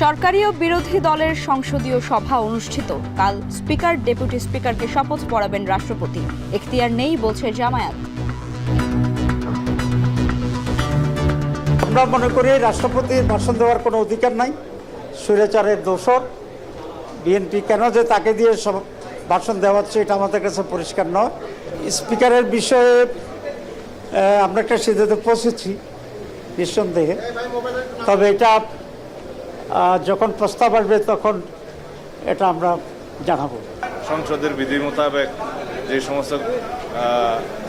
সরকারি ও বিরোধী দলের সংসদীয় সভা অনুষ্ঠিত। কাল স্পিকার ডেপুটি স্পিকারকে শপথ পড়াবেন রাষ্ট্রপতি। এখতিয়ার নেই বলছে জামায়াত। আমরা মনে করি রাষ্ট্রপতির ভাষণ দেওয়ার কোনো অধিকার নাই। স্বৈরাচারের দোসর বিএনপি কেন যে তাকে দিয়ে সব ভাষণ দেওয়া হচ্ছে এটা আমাদের কাছে পরিষ্কার নয়। স্পিকারের বিষয়ে আমরা একটা সিদ্ধান্তে পৌঁছেছি নিঃসন্দেহে, তবে এটা যখন প্রস্তাব আসবে তখন এটা আমরা জানাবো। সংসদের বিধি মোতাবেক যে সমস্ত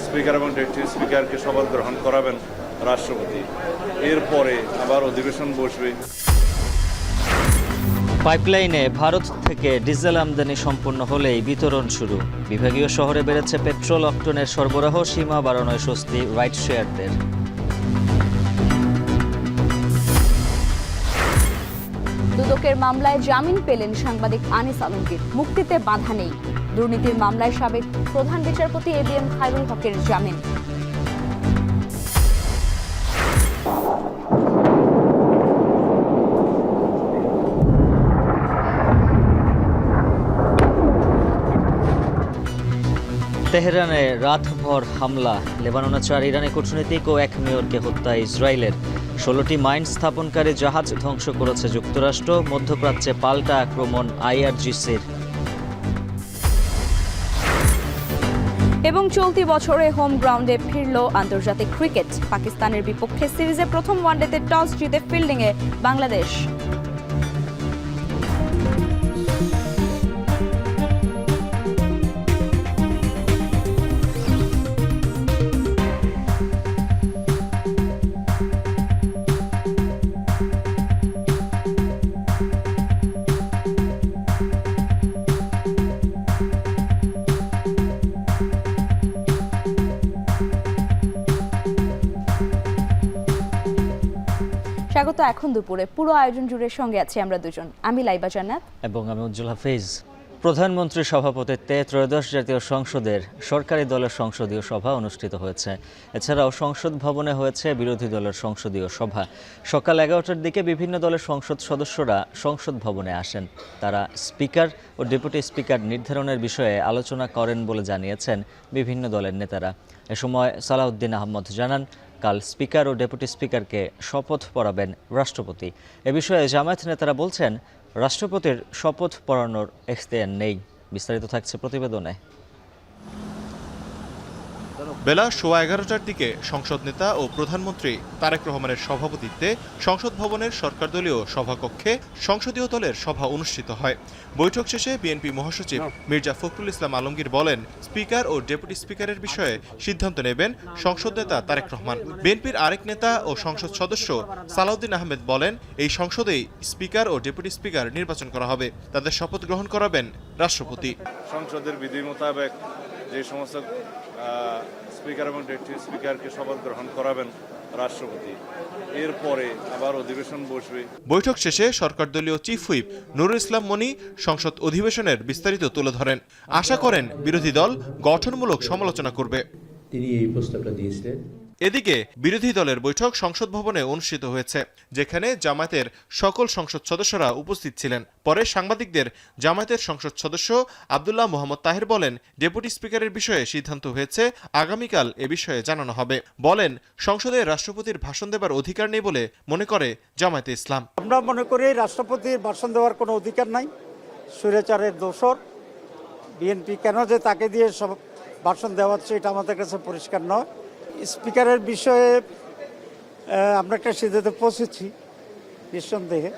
স্পিকার এবং ডেপুটি স্পিকারকে শপথ গ্রহণ করাবেন রাষ্ট্রপতি, এরপরে আবার অধিবেশন বসবে। পাইপলাইনে ভারত থেকে ডিজেল আমদানি সম্পূর্ণ হলেই বিতরণ শুরু। বিভাগীয় শহরে বেড়েছে পেট্রোল অক্টেনের সরবরাহ, সীমা বাড়ানোয় স্বস্তি রাইড শেয়ারদের। দুদকের মামলায় জামিন পেলেন সাংবাদিক আনিস আলমগীর। মুক্তিতে বাধা নেই। দুর্নীতির মামলায় সাবেক প্রধান বিচারপতি এবিএম খায়রুল হকের জামিন। তেহরানে রাতভর হামলা, লেবাননে 4 ইরানি কূটনীতিক ও 1 মেয়রকে হত্যা ইসরায়েলের। 16টি মাইন স্থাপনকারী জাহাজ ধ্বংস করেছে যুক্তরাষ্ট্র। মধ্যপ্রাচ্যে পাল্টা আক্রমণ আইআরজিসির। এবং চলতি বছরে হোম গ্রাউন্ডে ফিরল আন্তর্জাতিক ক্রিকেট। পাকিস্তানের বিপক্ষে সিরিজে প্রথম ওয়ানডেতে টস জিতে ফিল্ডিংয়ে বাংলাদেশ। স্বাগত এখন দুপুরে। পুরো আয়োজন জুড়ে সঙ্গে আছি আমরা দুজন, আমি লাইবা জান্নাত এবং আমি উজ্জ্বল হাফিজ। প্রধানমন্ত্রীর সভাপতিত্বে ত্রয়োদশ জাতীয় সংসদের সরকারি দলের সংসদীয় সভা অনুষ্ঠিত হয়েছে। এছাড়াও সংসদ ভবনে হয়েছে বিরোধী দলের সংসদীয় সভা। সকাল 11টার দিকে বিভিন্ন দলের সংসদ সদস্যরা সংসদ ভবনে আসেন। তারা স্পিকার ও ডেপুটি স্পিকার নির্ধারণের বিষয়ে আলোচনা করেন বলে জানিয়েছেন বিভিন্ন দলের নেতারা। এ সময় সালাউদ্দিন আহমদ জানান, কাল স্পিকার ও ডেপুটি স্পিকারকে শপথ পড়াবেন রাষ্ট্রপতি। এ বিষয়ে জামায়াত নেতারা বলছেন, রাষ্ট্রপতির শপথ পড়ানোর এখতিয়ার নেই। বিস্তারিত থাকছে প্রতিবেদনে। বেলা 11:15টার দিকে সংসদ নেতা ও প্রধানমন্ত্রী তারেক রহমানের সভাপতিত্বে সংসদ ভবনের সরকারদলীয় সভাকক্ষে সংসদীয় দলের সভা অনুষ্ঠিত হয়। বৈঠক শেষে বিএনপি মহাসচিব মির্জা ফখরুল ইসলাম আলমগীর বলেন, স্পিকার ও ডেপুটি স্পিকারের বিষয়ে সিদ্ধান্ত নেবেন সংসদ নেতা তারেক রহমান। বিএনপির আরেক নেতা ও সংসদ সদস্য সালাউদ্দিন আহমেদ বলেন, এই সংসদেই স্পিকার ও ডেপুটি স্পিকার নির্বাচন করা হবে। তাদের শপথ গ্রহণ করাবেন রাষ্ট্রপতি। সংসদের বিধি মোতাবেক যে সমস্ত স্পিকার এবং ডেপুটি স্পিকারকে শপথ গ্রহণ করাবেন রাষ্ট্রপতি, এরপরে আবার অধিবেশন বসবে। বৈঠক শেষে সরকারদলীয় চিফ হুইপ নুরুল ইসলাম মনি সংসদ অধিবেশনের বিস্তারিত তুলে ধরেন। আশা করেন বিরোধী দল গঠনমূলক সমালোচনা করবে। তিনি এই প্রস্তাবটা দিয়েছিলেন। এদিকে বিরোধী দলের বৈঠক সংসদ ভবনে অনুষ্ঠিত হয়েছে, যেখানে জামায়াতের সকল সংসদ সদস্যরা উপস্থিত ছিলেন। পরে সাংবাদিকদের জামায়াতের সংসদ সদস্য আব্দুল্লাহ মোহাম্মদ তাহের বলেন, ডেপুটি স্পিকারের বিষয়ে সিদ্ধান্ত হয়েছে, আগামীকাল এ বিষয়ে জানানো হবে। বলেন, সংসদে রাষ্ট্রপতির ভাষণ দেবার অধিকার নেই বলে মনে করে জামায়াতে ইসলাম। আমরা মনে করি রাষ্ট্রপতির ভাষণ দেওয়ার কোনো অধিকার নাই। স্বৈরাচারের দোসর বিএনপি কেন যে তাকে দিয়ে সব ভাষণ দেওয়া হচ্ছে এটা আমাদের কাছে পরিষ্কার নয়। স্পিকারের বিষয়ে আমরা একটা সিদ্ধান্তে পৌঁছেছি নিঃসন্দেহে,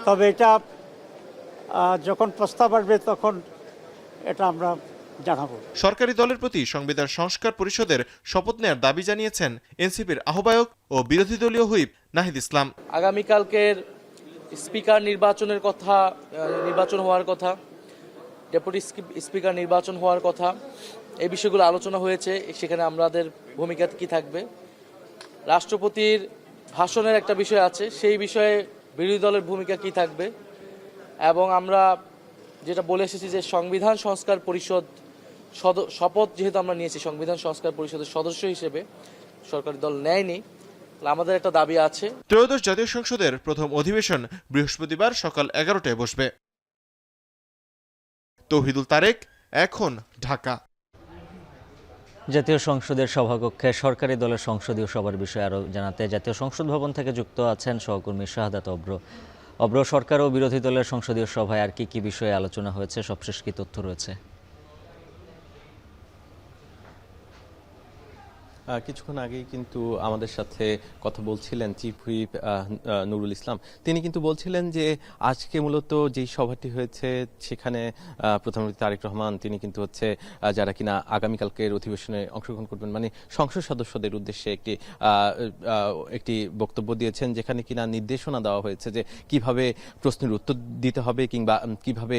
তবে এটা যখন প্রস্তাব আসবে তখন এটা আমরা জানাবো। সরকারি দলের প্রতি সংবিধান সংস্কার পরিষদের শপথ নেওয়ার দাবি জানিয়েছেন এনসিপির আহ্বায়ক ও বিরোধী দলীয় হুইপ নাহিদ ইসলাম। আগামীকালকের স্পিকার নির্বাচন হওয়ার কথা, ডেপুটি স্পিকার নির্বাচন হওয়ার কথা, এই বিষয়গুলো আলোচনা হয়েছে। সেখানে আমাদের ভূমিকা কি থাকবে, রাষ্ট্রপতির ভাষণের একটা বিষয় আছে, সেই বিষয়ে বিরোধী দলের ভূমিকা কি থাকবে, এবং আমরা যেটা বলে এসেছি যে সংবিধান সংস্কার পরিষদ শপথ যেহেতু আমরা নিয়েছি সংবিধান সংস্কার পরিষদের সদস্য হিসেবে, সরকারি দল নেয়নি, আমাদের একটা দাবি আছে। ত্রয়োদশ জাতীয় সংসদের প্রথম অধিবেশন বৃহস্পতিবার সকাল 11টায় বসবে। তৌহিদুল তারেক, এখন, ঢাকা। জাতীয় সংসদের সভাকক্ষে সরকারি দলের সংসদীয় সভার বিষয়ে আরও জানাতে জাতীয় সংসদ ভবন থেকে যুক্ত আছেন সহকর্মী শাহাদাত অব্র। অব্র, সরকার ও বিরোধী দলের সংসদীয় সভায় আর কি বিষয়ে আলোচনা হয়েছে, সবশেষ কি তথ্য রয়েছে? কিছুক্ষণ আগেই কিন্তু আমাদের সাথে কথা বলছিলেন চিফ হুইপ নুরুল ইসলাম। তিনি কিন্তু বলছিলেন যে আজকে মূলত যেই সভাটি হয়েছে সেখানে প্রধানমন্ত্রী তারেক রহমান তিনি কিন্তু যারা কিনা আগামীকালকের অধিবেশনে অংশগ্রহণ করবেন মানে সংসদ সদস্যদের উদ্দেশ্যে একটি বক্তব্য দিয়েছেন, যেখানে কিনা নির্দেশনা দেওয়া হয়েছে যে কিভাবে প্রশ্নের উত্তর দিতে হবে কিংবা কিভাবে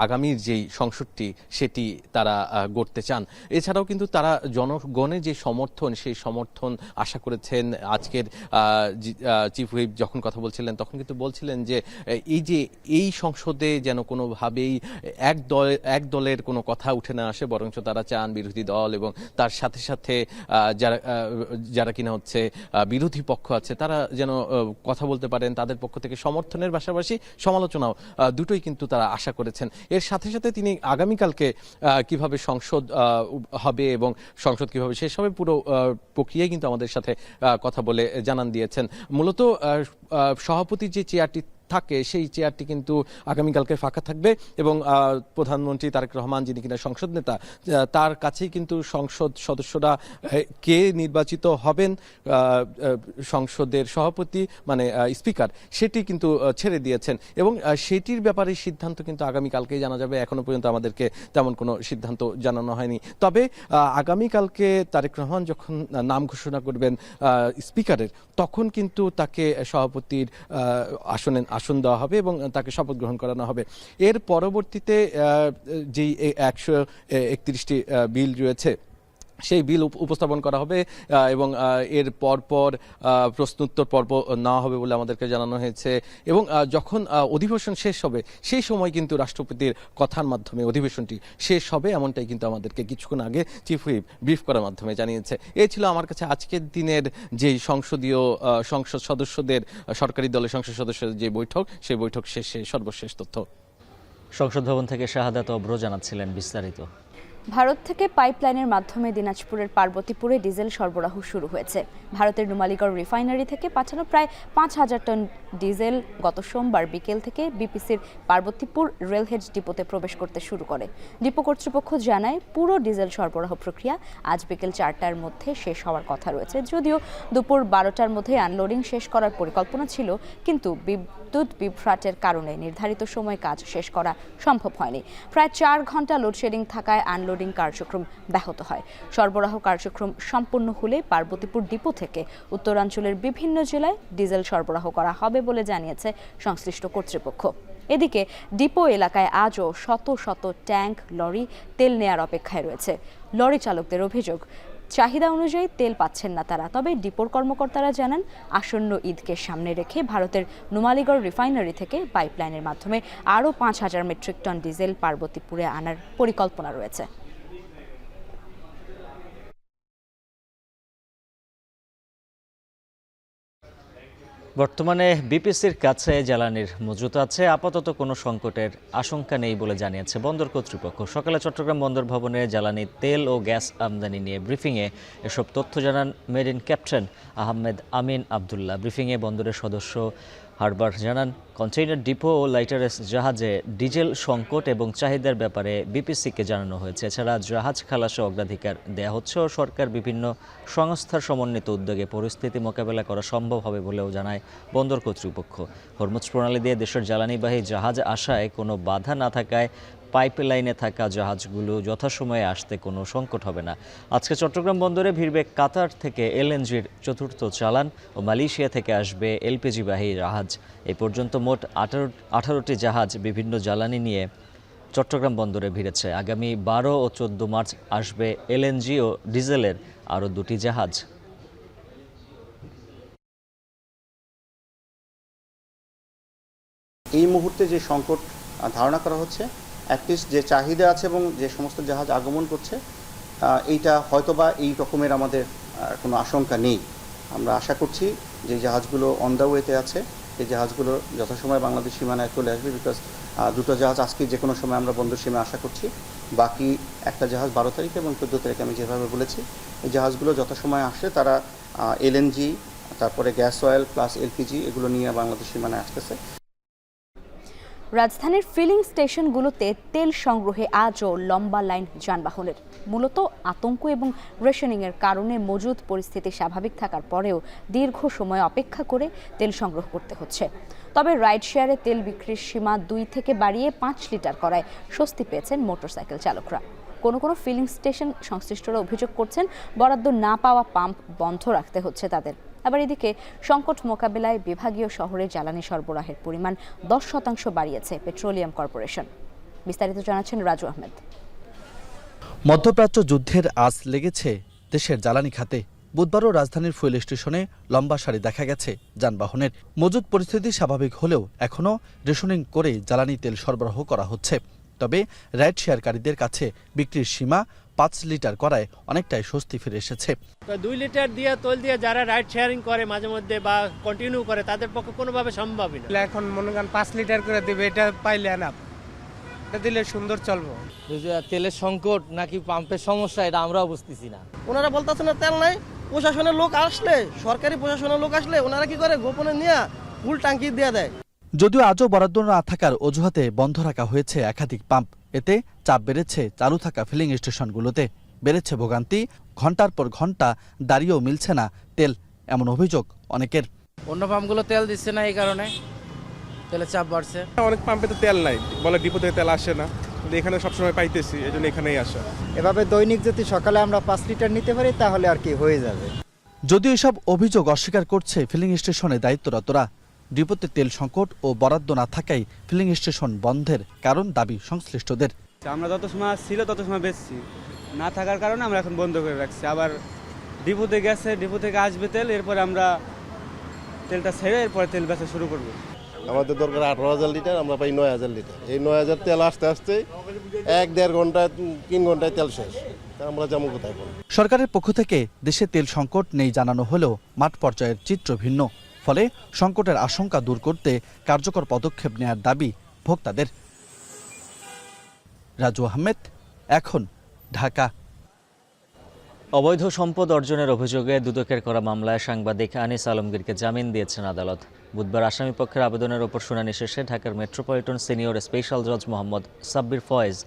আগামীর যেই সংসদটি সেটি তারা গড়তে চান। এছাড়াও কিন্তু তারা জনগণের যে সমর্থন সেই সমর্থন আশা করেছেন। আজকের চিফ হুইপ যখন কথা বলছিলেন তখন কিন্তু বলছিলেন যে এই সংসদে যেন কোনোভাবেই এক দলের কোনো কথা উঠে না আসে, বরঞ্চ তারা চান বিরোধী দল এবং তার সাথে সাথে যারা কিনা বিরোধী পক্ষ আছে তারা যেন কথা বলতে পারেন, তাদের পক্ষ থেকে সমর্থনের পাশাপাশি সমালোচনাও দুটোই কিন্তু তারা আশা করেছেন। এর সাথে সাথে তিনি আগামীকালকে কিভাবে সংসদ হবে এবং সংসদ কিভাবে শেষ হবে পুরো প্রক্রিয়ায় কিন্তু আমাদের সাথে কথা বলে জানান দিয়েছেন। মূলত সভাপতির যে চেয়ারটি থাকে সেই চেয়ারটি কিন্তু আগামীকালকে ফাঁকা থাকবে এবং প্রধানমন্ত্রী তারেক রহমান যিনি কিনা সংসদ নেতা তার কাছেই কিন্তু সংসদ সদস্যরা কে নির্বাচিত হবেন সংসদের সভাপতি মানে স্পিকার সেটি কিন্তু ছেড়ে দিয়েছেন এবং সেটির ব্যাপারে সিদ্ধান্ত কিন্তু আগামীকালকেই জানা যাবে। এখনো পর্যন্ত আমাদেরকে তেমন কোনো সিদ্ধান্ত জানানো হয়নি। তবে আগামীকালকে তারেক রহমান যখন নাম ঘোষণা করবেন স্পিকারের তখন কিন্তু তাকে সভাপতির আসন দেওয়া হবে এবং তাকে শপথ গ্রহণ করানো হবে। এর পরবর্তীতে যেই 131টি বিল রয়েছে সেই বিল উপস্থাপন করা হবে এবং এর পরপর প্রশ্নোত্তর পর্ব নেওয়া হবে বলে আমাদেরকে জানানো হয়েছে এবং যখন অধিবেশন শেষ হবে সেই সময় কিন্তু রাষ্ট্রপতির কথার মাধ্যমে অধিবেশনটি শেষ হবে, এমনটাই কিন্তু আমাদেরকে কিছুক্ষণ আগে চিফ হুইপ ব্রিফ করার মাধ্যমে জানিয়েছে। এই ছিল আমার কাছে আজকের দিনের যেই সংসদ সদস্যদের সরকারি দলের সংসদ সদস্যদের যে বৈঠক সেই বৈঠক শেষে সর্বশেষ তথ্য। সংসদ ভবন থেকে শাহাদাত অব্র জানাচ্ছিলেন বিস্তারিত। ভারত থেকে পাইপলাইনের মাধ্যমে দিনাজপুরের পার্বতীপুরে ডিজেল সরবরাহ শুরু হয়েছে। ভারতের নুমালীগড় রিফাইনারি থেকে পাঠানো প্রায় 5,000 টন ডিজেল গত সোমবার বিকেল থেকে বিপিসির পার্বতীপুর রেলহেড ডিপোতে প্রবেশ করতে শুরু করে। ডিপো কর্তৃপক্ষ জানায় পুরো ডিজেল সরবরাহ প্রক্রিয়া আজ বিকেল 4টার মধ্যে শেষ হওয়ার কথা রয়েছে। যদিও দুপুর 12টার মধ্যে আনলোডিং শেষ করার পরিকল্পনা ছিল, কিন্তু বিদ্যুৎ বিভ্রাটের কারণে নির্ধারিত সময়ে কাজ শেষ করা সম্ভব হয়নি। প্রায় 4 ঘন্টা লোডশেডিং থাকায় আনলোডিং কার্যক্রম ব্যাহত হয়। সরবরাহ কার্যক্রম সম্পূর্ণ হলে পার্বতীপুর ডিপো থেকে উত্তরাঞ্চলের বিভিন্ন জেলায় ডিজেল সরবরাহ করা হবে বলে জানিয়েছে সংশ্লিষ্ট কর্তৃপক্ষ। এদিকে ডিপো এলাকায় আজও শত শত ট্যাঙ্ক লরি তেল নেয়ার অপেক্ষায় রয়েছে। লরি চালকদের অভিযোগ, চাহিদা অনুযায়ী তেল পাচ্ছেন না তারা। তবে ডিপোর কর্মকর্তারা জানান আসন্ন ঈদকে সামনে রেখে ভারতের নুমালীগড় রিফাইনারি থেকে পাইপলাইনের মাধ্যমে আরও 5,000 মেট্রিক টন ডিজেল পার্বতীপুরে আনার পরিকল্পনা রয়েছে। বর্তমানে বিপিসির কাছে জ্বালানির মজুত আছে, আপাতত কোনো সংকটের আশঙ্কা নেই বলে জানিয়েছে বন্দর কর্তৃপক্ষ। সকালে চট্টগ্রাম বন্দর ভবনে জ্বালানি তেল ও গ্যাস আমদানি নিয়ে ব্রিফিংয়ে এসব তথ্য জানান মেরিন ক্যাপ্টেন আহমেদ আমিন আবদুল্লাহ। ব্রিফিংয়ে বন্দরের সদস্য হারবার জানান কন্টেইনার ডিপো ও লাইটারেস জাহাজে ডিজেল সংকট এবং চাহিদার ব্যাপারে বিপিসিকে জানানো হয়েছে। এছাড়া জাহাজ খালাসে অগ্রাধিকার দেওয়া হচ্ছে ও সরকার বিভিন্ন সংস্থার সমন্বিত উদ্যোগে পরিস্থিতি মোকাবেলা করা সম্ভব হবে বলেও জানায় বন্দর কর্তৃপক্ষ। হরমুজ প্রণালী দিয়ে দেশের জ্বালানিবাহী জাহাজ আসায় কোনো বাধা না থাকায় পাইপলাইনে থাকা জাহাজগুলো যথাসময়ে আসতে কোনো সংকট হবে না। আজকে চট্টগ্রাম বন্দরে ভিড়বে কাতার থেকে এলএনজির 4র্থ চালান ও মালয়েশিয়া থেকে আসবে এলপিজিবাহী জাহাজ। এই পর্যন্ত মোট 18টি জাহাজ বিভিন্ন জ্বালানি নিয়ে চট্টগ্রাম বন্দরে ভিড়েছে। আগামী 12 ও 14 মার্চ আসবে এলএনজি ও ডিজেলের আরও 2টি জাহাজ। এই মুহূর্তে যে সংকট ধারণা করা হচ্ছে, অ্যাটলিস্ট যে চাহিদা আছে এবং যে সমস্ত জাহাজ আগমন করছে এইটা হয়তোবা এই রকমের আমাদের কোনো আশঙ্কা নেই। আমরা আশা করছি যে জাহাজগুলো অন দ্য ওয়েতে আছে, এই জাহাজগুলো যথাসময়ে বাংলাদেশ সীমানায় চলে আসবে। বিকজ দুটো জাহাজ আজকে যে কোনো সময় আমরা বন্দর সীমায় আশা করছি। বাকি একটা জাহাজ 12 তারিখে এবং 14 তারিখে আমি যেভাবে বলেছি, এই জাহাজগুলো যথাসময়ে আসে। তারা এলএনজি, তারপরে গ্যাস অয়েল প্লাস এলপিজি এগুলো নিয়ে বাংলাদেশ সীমানায় আসতেছে। রাজধানীর ফিলিং স্টেশনগুলোতে তেল সংগ্রহে আজও লম্বা লাইন যানবাহনের। মূলত আতঙ্ক এবং রেশনিংয়ের কারণে মজুদ পরিস্থিতি স্বাভাবিক থাকার পরেও দীর্ঘ সময় অপেক্ষা করে তেল সংগ্রহ করতে হচ্ছে। তবে রাইড শেয়ারে তেল বিক্রির সীমা 2 থেকে বাড়িয়ে 5 লিটার করায় স্বস্তি পেয়েছেন মোটরসাইকেল চালকরা। কোনো ফিলিং স্টেশন সংশ্লিষ্টরা অভিযোগ করছেন বরাদ্দ না পাওয়া পাম্প বন্ধ রাখতে হচ্ছে তাদের। আবার এদিকে সংকট মোকাবিলায় বিভাগীয় শহরে জ্বালানি সরবরাহের পরিমাণ 10% বাড়িয়েছে পেট্রোলিয়াম কর্পোরেশন। বিস্তারিত জানাচ্ছেন রাজু আহমেদ। মধ্যপ্রাচ্য যুদ্ধের আঁচ লেগেছে দেশের জ্বালানি খাতে। বুধবারও রাজধানীর ফুয়েল স্টেশনে লম্বা সারি দেখা গেছে যানবাহনের। মজুদ পরিস্থিতি স্বাভাবিক হলেও এখনও রেশনিং করে জ্বালানি তেল সরবরাহ করা হচ্ছে। তবে রাইড শেয়ারকারীদের কাছে বিক্রির সীমা 5 লিটার করায় অনেকটাই স্বস্তি ফিরে এসেছে। 2 লিটার দিয়ে তেল দিয়ে যারা রাইড শেয়ারিং করে মাঝে মধ্যে বা কন্টিনিউ করে তাদের পক্ষে কোনোভাবে সম্ভবই না। এখন মনে করেন 5 লিটার করে দেবে, এটা পাইলে না, এটা দিলে সুন্দর চলবো। তেলের সংকট নাকি পাম্পের সমস্যা, এটা আমরাও বুঝতেছি না। ওনারা বলতেছে না তেল নাই, প্রশাসনের লোক আসলে, সরকারি প্রশাসনের লোক আসলে ওনারা কি করে গোপনে নিয়ে ফুল ট্যাঙ্কি দিয়ে দেয়। যদিও আজও বরাদ্দ না থাকার অজুহাতে বন্ধ রাখা হয়েছে একাধিক পাম্প। এতে চাপ বেড়েছে চালু থাকা ফিলিং স্টেশনগুলোতে। বেড়েছে ভোগান্তি, ঘন্টার পর ঘন্টা দাঁড়িয়েও মিলছে না তেল, এমন অভিযোগ অনেকের। অন্য পাম্পগুলো তেল দিচ্ছে না, এই কারণে তেলের চাপ বাড়ছে। অনেক পাম্পে তো তেল নাই, বলে ডিপো থেকে তেল আসে না, কিন্তু এখানে সবসময় পাইতেছি, এই জন্য এখানেই আসা। এভাবে দৈনিক যদি সকালে আমরা 5 লিটার নিতে পারি তাহলে আর কি হয়ে যাবে। যদিও এসব অভিযোগ অস্বীকার করছে ফিলিং স্টেশনে দায়িত্বরতরা। ডিপোতে তেল সংকট ও বরাদ্দ না থাকায় ফিলিং স্টেশন বন্ধের কারণ দাবি সংশ্লিষ্টদের। আমরা যত সময় ছিল তত সময় বেচছি, না থাকার কারণে আমরা এখন বন্ধ করে রাখছি। আবার ডিপোতে গেছে, ডিপো থেকে আসবে তেল, এরপরে আমরা তেলটা ছেড়ে এরপরে তেল বেচা শুরু করব। আমাদের দরকার 18,000 লিটার, আমরা পাই 9,000 লিটার। এই 9,000 তেল আসতে আসতে 1-1.5 ঘন্টায় 3 ঘন্টায় তেল শেষ। আমরা যেমন কোথায় বলি। সরকারের পক্ষ থেকে দেশে তেল সংকট নেই জানানো হলেও মাঠ পর্যায়ের চিত্র ভিন্ন। ফলে সংকটের আশঙ্কা দূর করতে কার্যকর পদক্ষেপ নেয়ার দাবি ভোক্তাদের। রাজু আহমেদ, এখন, ঢাকা। অবৈধ সম্পদ অর্জনের অভিযোগে দুদকের করা মামলায় সাংবাদিক আনিস আলমগীরকে জামিন দিয়েছেন আদালত। বুধবার আসামি পক্ষের আবেদনের ওপর শুনানি শেষে ঢাকার মেট্রোপলিটন সিনিয়র স্পেশাল জজ মোহাম্মদ সাব্বির ফয়েজ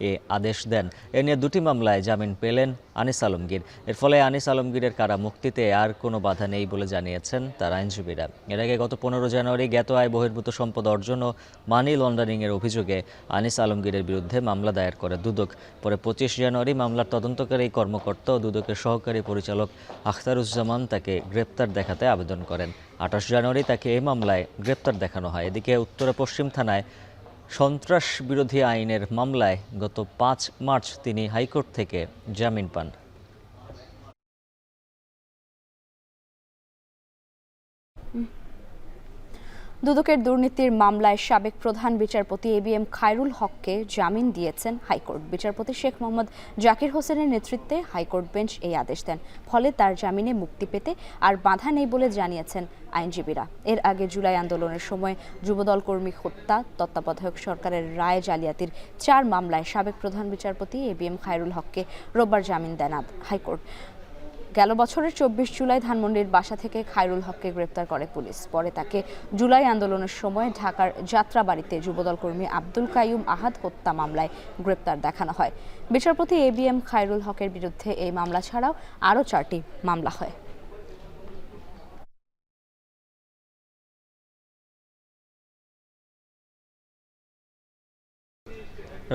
এ আদেশ দেন। এ নিয়ে 2টি মামলায় জামিন পেলেন আনিস আলমগীর। এর ফলে আনিস আলমগীরের কারা মুক্তিতে আর কোনো বাধা নেই বলে জানিয়েছেন তার আইনজীবীরা। এর আগে গত 15 জানুয়ারি জ্ঞাত আয় বহির্ভূত সম্পদ অর্জন ও মানি লন্ডারিংয়ের অভিযোগে আনিস আলমগীরের বিরুদ্ধে মামলা দায়ের করে দুদক। পরে 25 জানুয়ারি মামলার তদন্তকারী কর্মকর্তা ও দুদকের সহকারী পরিচালক আখতারুজ্জামান তাকে গ্রেপ্তার দেখাতে আবেদন করেন। 28 জানুয়ারি তাকে এই মামলায় গ্রেপ্তার দেখানো হয়। এদিকে উত্তরা পশ্চিম থানায় সন্ত্রাস বিরোধী আইনের মামলায় গত 5 মার্চ তিনি হাইকোর্ট থেকে জামিন পান। দুদকের দুর্নীতির মামলায় সাবেক প্রধান বিচারপতি এবিএম খায়রুল হককে জামিন দিয়েছেন হাইকোর্ট। বিচারপতি শেখ মোহাম্মদ জাকির হোসেনের নেতৃত্বে হাইকোর্ট বেঞ্চ এই আদেশ দেন। ফলে তার জামিনে মুক্তি পেতে আর বাধা নেই বলে জানিয়েছেন আইনজীবীরা। এর আগে জুলাই আন্দোলনের সময় যুবদল কর্মী হত্যা, তত্ত্বাবধায়ক সরকারের রায় জালিয়াতির 4 মামলায় সাবেক প্রধান বিচারপতি এবিএম খায়রুল হককে রোববার জামিন দেন হাইকোর্ট। গেল বছরের 24 জুলাই ধানমন্ডির বাসা থেকে খায়রুল হককে গ্রেপ্তার করে পুলিশ। পরে তাকে জুলাই আন্দোলনের সময় ঢাকার যাত্রাবাড়িতে যুবদল কর্মী আব্দুল কাইয়ুম আহাদ হত্যা মামলায় গ্রেপ্তার দেখানো হয়। বিচারপতি এবিএম খায়রুল হকের বিরুদ্ধে এই মামলা ছাড়াও আরও 4টি মামলা হয়।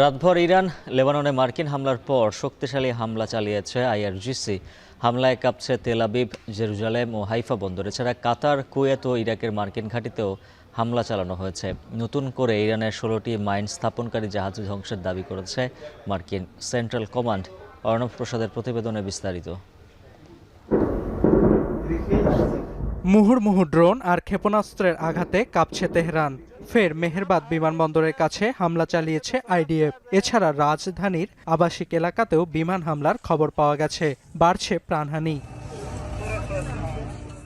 রাতভর ইরান লেবাননে মার্কিন হামলার পর শক্তিশালী হামলা চালিয়েছে আইআরজিসি। হামলায় কাঁপছে তেল আবিব, জেরুজালেম ও হাইফা বন্দর। এছাড়া কাতার, কুয়েত ও ইরাকের মার্কিন ঘাঁটিতেও হামলা চালানো হয়েছে। নতুন করে ইরানের 16টি মাইন স্থাপনকারী জাহাজ ধ্বংসের দাবি করেছে মার্কিন সেন্ট্রাল কমান্ড। অর্ণব প্রসাদের প্রতিবেদনে বিস্তারিত। মুহুর্মুহু ড্রোন আর ক্ষেপণাস্ত্রের আঘাতে কাঁপছে তেহরান। ফের মেহেরবাদ বিমানবন্দরের কাছে হামলা চালিয়েছে আইডিএফ। এছাড়া রাজধানীর আবাসিক এলাকাতেও বিমান হামলার খবর পাওয়া গেছে। বাড়ছে প্রাণহানি।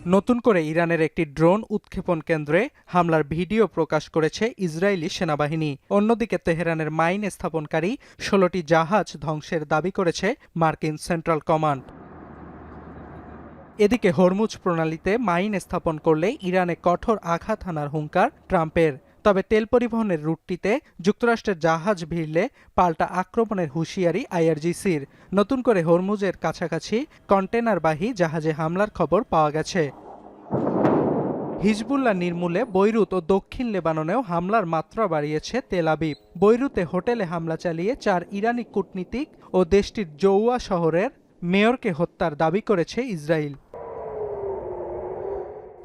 নতুন করে ইরানের একটি ড্রোন উৎক্ষেপণ কেন্দ্রে হামলার ভিডিও প্রকাশ করেছে ইসরায়েলি সেনাবাহিনী। অন্যদিকে তেহরানের মাইন স্থাপনকারী 16টি জাহাজ ধ্বংসের দাবি করেছে মার্কিন সেন্ট্রাল কমান্ড। এদিকে হরমুজ প্রণালীতে মাইন স্থাপন করলে ইরানে কঠোর আঘাত হানার হুঙ্কার ট্রাম্পের। তবে তেল পরিবহনের রুটটিতে যুক্তরাষ্ট্রের জাহাজ ভিড়লে পাল্টা আক্রমণের হুঁশিয়ারি আইআরজিসির। নতুন করে হরমুজের কাছাকাছি কন্টেনারবাহী জাহাজে হামলার খবর পাওয়া গেছে। হিজবুল্লাহ নির্মূলে বৈরুত ও দক্ষিণ লেবাননেও হামলার মাত্রা বাড়িয়েছে তেল আবিব। বৈরুতে হোটেলে হামলা চালিয়ে 4 ইরানি কূটনীতিক ও দেশটির জৌয়া শহরের মেয়রকে হত্যার দাবি করেছে ইসরায়েল।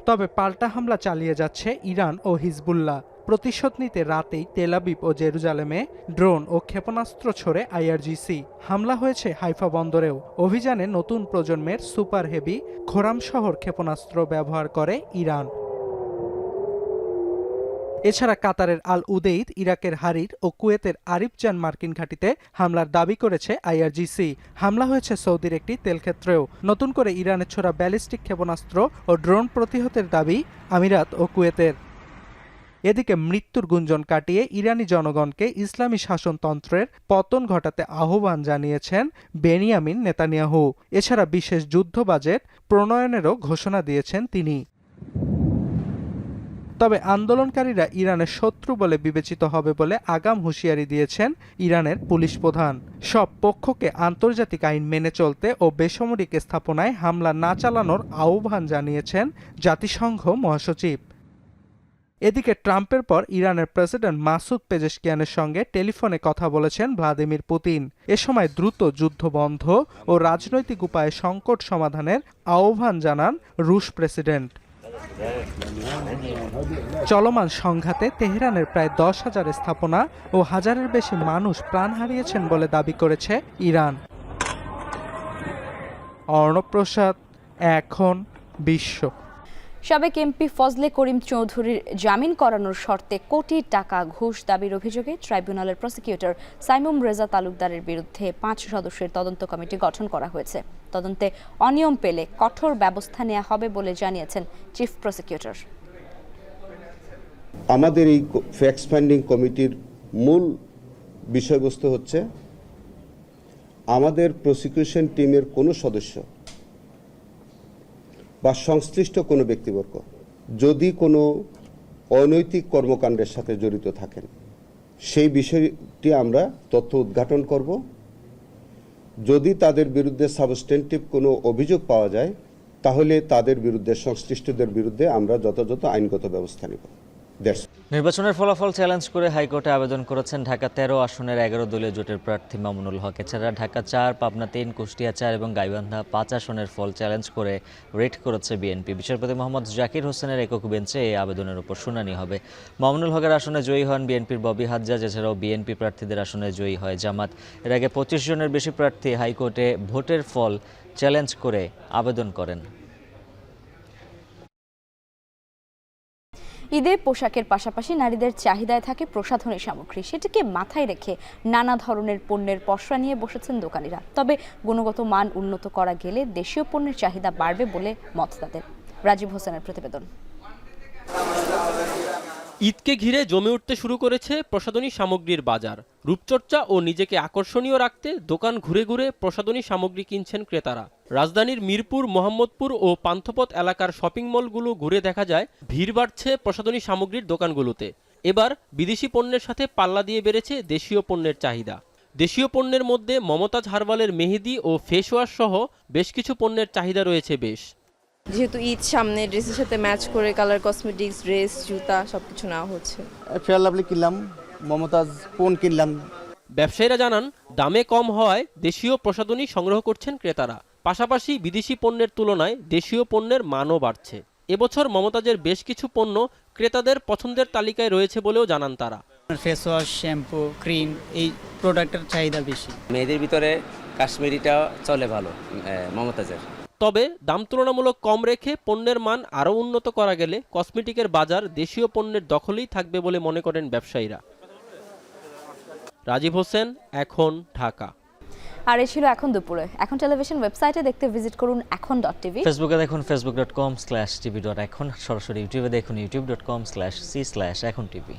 তবে পাল্টা হামলা চালিয়ে যাচ্ছে ইরান ও হিজবুল্লাহ। প্রতিশোধ নিতে রাতেই তেল আবিব ও জেরুজালেমে ড্রোন ও ক্ষেপণাস্ত্র ছোড়ে আইআরজিসি। হামলা হয়েছে হাইফা বন্দরেও। অভিযানে নতুন প্রজন্মের সুপার হেভি খোরাম শহর ক্ষেপণাস্ত্র ব্যবহার করে ইরান। এছাড়া কাতারের আল উদেইদ, ইরাকের হারির ও কুয়েতের আরিফজান মার্কিন ঘাঁটিতে হামলার দাবি করেছে আইআরজিসি। হামলা হয়েছে সৌদির একটি তেলক্ষেত্রেও। নতুন করে ইরানের ছোড়া ব্যালিস্টিক ক্ষেপণাস্ত্র ও ড্রোন প্রতিহতের দাবি আমিরাত ও কুয়েতের। এদিকে মৃত্যুর গুঞ্জন কাটিয়ে ইরানি জনগণকে ইসলামী শাসনতন্ত্রের পতন ঘটাতে আহ্বান জানিয়েছেন বেনিয়ামিন নেতানিয়াহু। এছাড়া বিশেষ যুদ্ধ বাজেট প্রণয়নেরও ঘোষণা দিয়েছেন তিনি। তবে আন্দোলনকারীরা ইরানের শত্রু বলে বিবেচিত হবে বলে আগাম হুঁশিয়ারি দিয়েছেন ইরানের পুলিশ প্রধান। সব পক্ষকে আন্তর্জাতিক আইন মেনে চলতে ও বেসামরিক স্থাপনায় হামলা না চালানোর আহ্বান জানিয়েছেন জাতিসংঘ মহাসচিব। এদিকে ট্রাম্পের পর ইরানের প্রেসিডেন্ট মাসুদ পেজেশকিয়ানের সঙ্গে টেলিফোনে কথা বলেছেন ভ্লাদিমির পুতিন। এ সময় দ্রুত যুদ্ধ বন্ধ ও রাজনৈতিক উপায়ে সংকট সমাধানের আহ্বান জানান রুশ প্রেসিডেন্ট। চলমান সংঘাতে তেহরানের প্রায় 10,000 স্থাপনা ও হাজারের বেশি মানুষ প্রাণ হারিয়েছেন বলে দাবি করেছে ইরান। অর্ণব প্রসাদ, এখন বিশ্ব। সাবেক এমপি ফজলে করিম চৌধুরীর জামিন করানোর শর্তে কোটি টাকা ঘুষ দাবির অভিযোগে ট্রাইব্যুনালের প্রসিকিউটর সাইমুম রেজা তালুকদারের বিরুদ্ধে 5 সদস্যের তদন্ত কমিটি গঠন করা হয়েছে। তদন্তে অনিয়ম পেলে কঠোর ব্যবস্থা নেওয়া হবে বলে জানিয়েছেন চিফ প্রসিকিউটর। আমাদের এই ফ্যাক্ট ফাইন্ডিং কমিটির মূল বিষয়বস্তু হচ্ছে আমাদের প্রসিকিউশন টিমের কোনো সদস্য বা সংশ্লিষ্ট কোনো ব্যক্তিবর্গ যদি কোনো অনৈতিক কর্মকাণ্ডের সাথে জড়িত থাকেন সেই বিষয়টি আমরা তথ্য উদ্ঘাটন করব। যদি তাদের বিরুদ্ধে সাবস্টেন্টিভ কোনো অভিযোগ পাওয়া যায় তাহলে তাদের বিরুদ্ধে সংশ্লিষ্টদের বিরুদ্ধে আমরা যথাযথ আইনগত ব্যবস্থা নেব। নির্বাচনের ফলাফল চ্যালেঞ্জ করে হাইকোর্টে আবেদন করেছেন ঢাকা 13 আসনের 11 দলীয় জোটের প্রার্থী মামুনুল হক। এছাড়া ঢাকা 4, পাবনা 3, কুষ্টিয়া 4 এবং গাইবান্ধা 5 আসনের ফল চ্যালেঞ্জ করে রিট করেছে বিএনপি। বিচারপতি মোহাম্মদ জাকির হোসেনের একক বেঞ্চে এই আবেদনের উপর শুনানি হবে। মামুনুল হকের আসনে জয়ী হন বিএনপির ববি হাজ্জাজ। এছাড়াও বিএনপি প্রার্থীদের আসনে জয়ী হয় জামাত। এর আগে 25 জনের বেশি প্রার্থী হাইকোর্টে ভোটের ফল চ্যালেঞ্জ করে আবেদন করেন। ঈদে পোশাকের পাশাপাশি নারীদের চাহিদায় থাকে প্রসাধনী সামগ্রী। সেটিকে মাথায় রেখে নানা ধরনের পণ্যের পসরা নিয়ে বসেছেন দোকানিরা। তবে গুণগত মান উন্নত করা গেলে দেশীয় পণ্যের চাহিদা বাড়বে বলে মত তাদের। রাজীব হোসেনের প্রতিবেদন। ঈদকে ঘিরে জমে উঠতে শুরু করেছে প্রসাধনী সামগ্রীর বাজার। রূপচর্চা ও নিজেকে আকর্ষণীয় রাখতে দোকান ঘুরে ঘুরে প্রসাধনী সামগ্রী কিনছেন ক্রেতারা। রাজধানীর মিরপুর, মোহাম্মদপুর ও পান্থপথ এলাকার শপিং মলগুলো ঘুরে দেখা যায় ভিড় বাড়ছে প্রসাধনী সামগ্রীর দোকানগুলোতে। এবার বিদেশি পণ্যের সাথে পাল্লা দিয়ে বেড়েছে দেশীয় পণ্যের চাহিদা। দেশীয় পণ্যের মধ্যে মমতাজ হার্বালের মেহেদি ও ফেস ওয়াশ সহ বেশ কিছু পণ্যের চাহিদা রয়েছে বেশ। যেহেতু ঈদ সামনে, ড্রেসের সাথে ম্যাচ করে কালার কসমেটিক্স, ড্রেস, জুতা সবকিছু নেওয়া হচ্ছে। ফেয়ার লাভলি কিনলাম, মমতাজ ফোন কিনলাম। ব্যবসায়ীরা জানান দামে কম হওয়ায় দেশীয় প্রসাধনী সংগ্রহ করছেন ক্রেতারা। পাশাপাশি বিদেশি পণ্যের তুলনায় দেশীয় পণ্যের মানও বাড়ছে। এবছর মমতাজের বেশ কিছু পণ্য ক্রেতাদের পছন্দের তালিকায় রয়েছে বলেও জানান তারা। ফেস ওয়াশ, শ্যাম্পু, ক্রিম, এই প্রোডাক্টের চাহিদা বেশি। মেয়েদের ভিতরে কাশ্মীরিটা চলে ভালো মমতাজের। তবে দাম তুলনামূলক কম রেখে পণ্যের মান আরও উন্নত করা গেলে কসমেটিকের বাজার দেশীয় পণ্যের দখলেই থাকবে বলে মনে করেন ব্যবসায়ীরা। রাজীব হোসেন, এখন, ঢাকা। আর এই ছিল এখন দুপুরে। এখন টেলিভিশন ওয়েবসাইটে দেখতে ভিজিট করুন এখন.tv। ফেসবুকে দেখুন facebook.com/tv.এখন, সরাসরি ইউটিউবে দেখুন youtube.com/c/echontv।